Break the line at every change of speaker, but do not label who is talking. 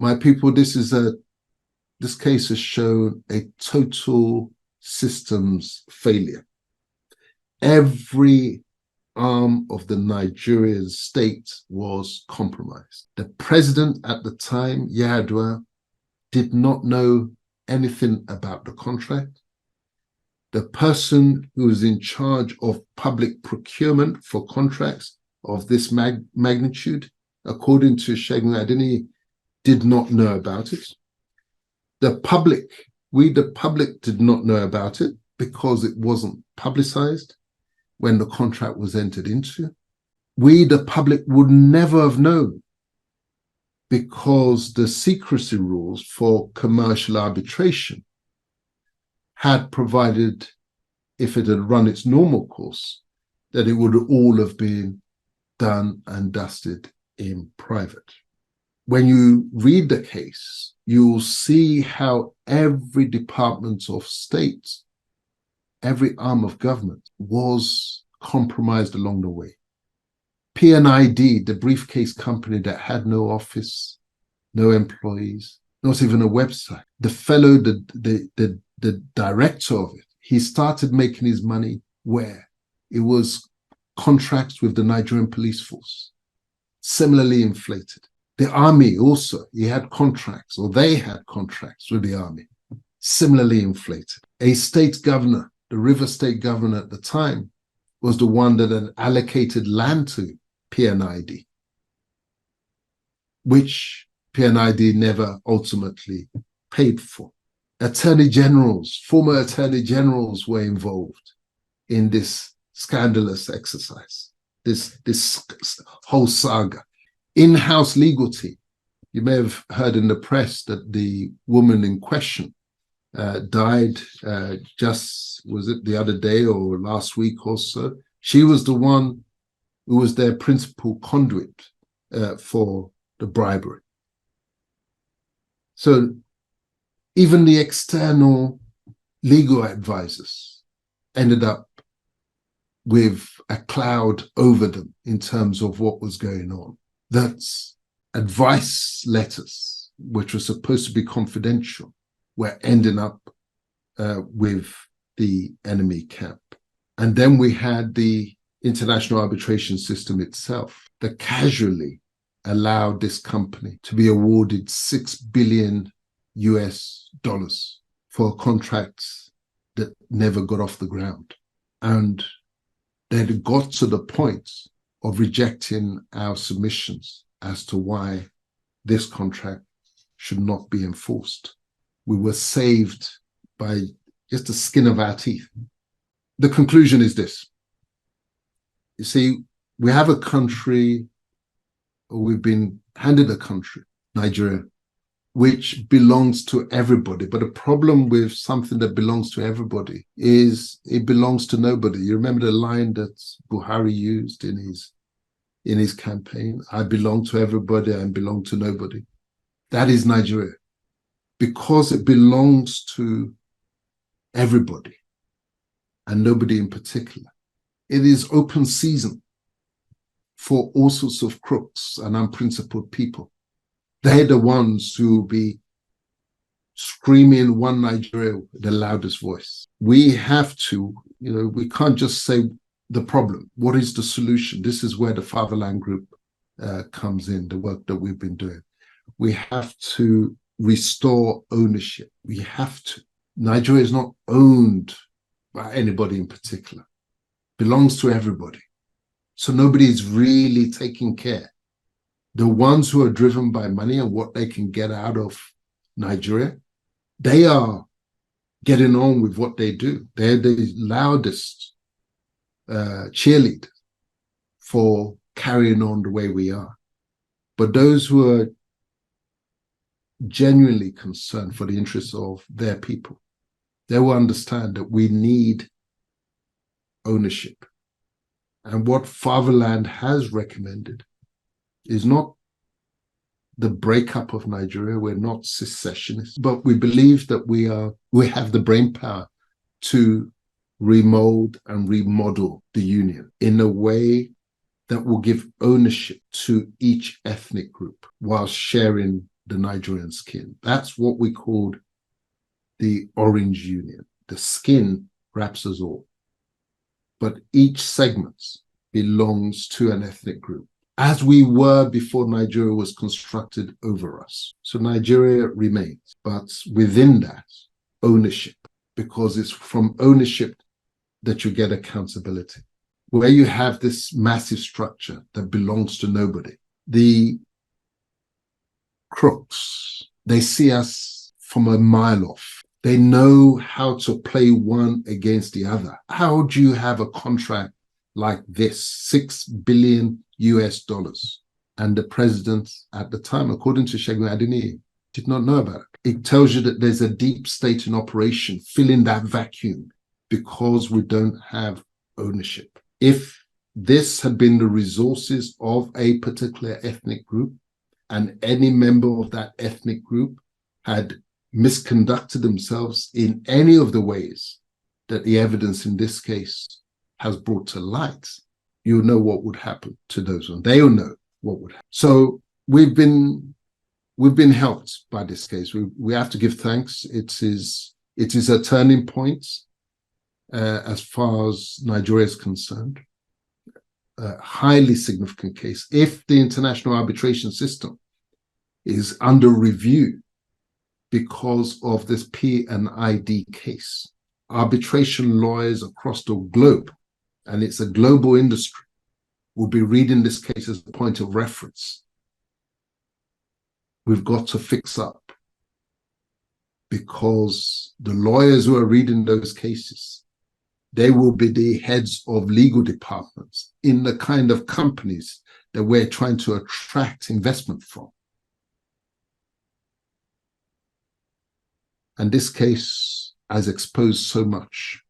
My people, this case has shown a total systems failure. Every arm of the Nigerian state was compromised. The president at the time, Yar'Adua, did not know anything about the contract. The person who was in charge of public procurement for contracts of this magnitude, according to Segun Adeniyi, did not know about it. The public did not know about it because it wasn't publicized when the contract was entered into. We, the public, would never have known because the secrecy rules for commercial arbitration had provided, if it had run its normal course, that it would all have been done and dusted in private. When you read the case, you'll see how every department of state, every arm of government was compromised along the way. P&ID, the briefcase company that had no office, no employees, not even a website. The fellow, the director of it, he started making his money where? It was contracts with the Nigerian police force, similarly inflated. The army also, he had contracts, or they had contracts with the army, similarly inflated. A state governor, the River State governor at the time, was the one that had allocated land to P&ID, which P&ID never ultimately paid for. Attorney generals, former attorney generals were involved in this scandalous exercise, this whole saga. In-house legal team. You may have heard in the press that the woman in question died just, was it the other day or last week or so? She was the one who was their principal conduit for the bribery. So even the external legal advisors ended up with a cloud over them in terms of what was going on. That's advice letters, which were supposed to be confidential, were ending up with the enemy camp. And then we had the international arbitration system itself that casually allowed this company to be awarded $6 billion for contracts that never got off the ground. And they had got to the point of rejecting our submissions as to why this contract should not be enforced. We were saved by just the skin of our teeth. The conclusion is this. You see, we have a country, or we've been handed a country, Nigeria, which belongs to everybody. But the problem with something that belongs to everybody is it belongs to nobody. You remember the line that Buhari used in his campaign? I belong to everybody, I belong to nobody. That is Nigeria. Because it belongs to everybody and nobody in particular, it is open season for all sorts of crooks and unprincipled people. They're the ones who will be screaming one Nigeria with the loudest voice. We have to, we can't just say the problem. What is the solution? This is where the Fatherland Group comes in, the work that we've been doing. We have to restore ownership. We have to. Nigeria is not owned by anybody in particular. It belongs to everybody. So nobody is really taking care. The ones who are driven by money and what they can get out of Nigeria, they are getting on with what they do. They're the loudest cheerleader for carrying on the way we are. But those who are genuinely concerned for the interests of their people, they will understand that we need ownership. And what Fatherland has recommended is not the breakup of Nigeria. We're not secessionists, but we believe that we have the brain power to remold and remodel the union in a way that will give ownership to each ethnic group while sharing the Nigerian skin. That's what we called the Orange Union. The skin wraps us all, but each segment belongs to an ethnic group, as we were before Nigeria was constructed over us. So Nigeria remains, but within that, ownership, because it's from ownership that you get accountability. Where you have this massive structure that belongs to nobody, the crooks, they see us from a mile off. They know how to play one against the other. How do you have a contract like this, $6 billion US? And the president at the time, according to Segun Adeniyi, did not know about it. It tells you that there's a deep state in operation filling that vacuum because we don't have ownership. If this had been the resources of a particular ethnic group, and any member of that ethnic group had misconducted themselves in any of the ways that the evidence in this case has brought to light, you know what would happen to those ones. They will know what would happen. So we've been helped by this case. We have to give thanks. It is a turning point as far as Nigeria is concerned. A highly significant case. If the international arbitration system is under review because of this P&ID case, arbitration lawyers across the globe, and it's a global industry, will be reading this case as a point of reference. We've got to fix up, because the lawyers who are reading those cases, they will be the heads of legal departments in the kind of companies that we're trying to attract investment from. And this case has exposed so much.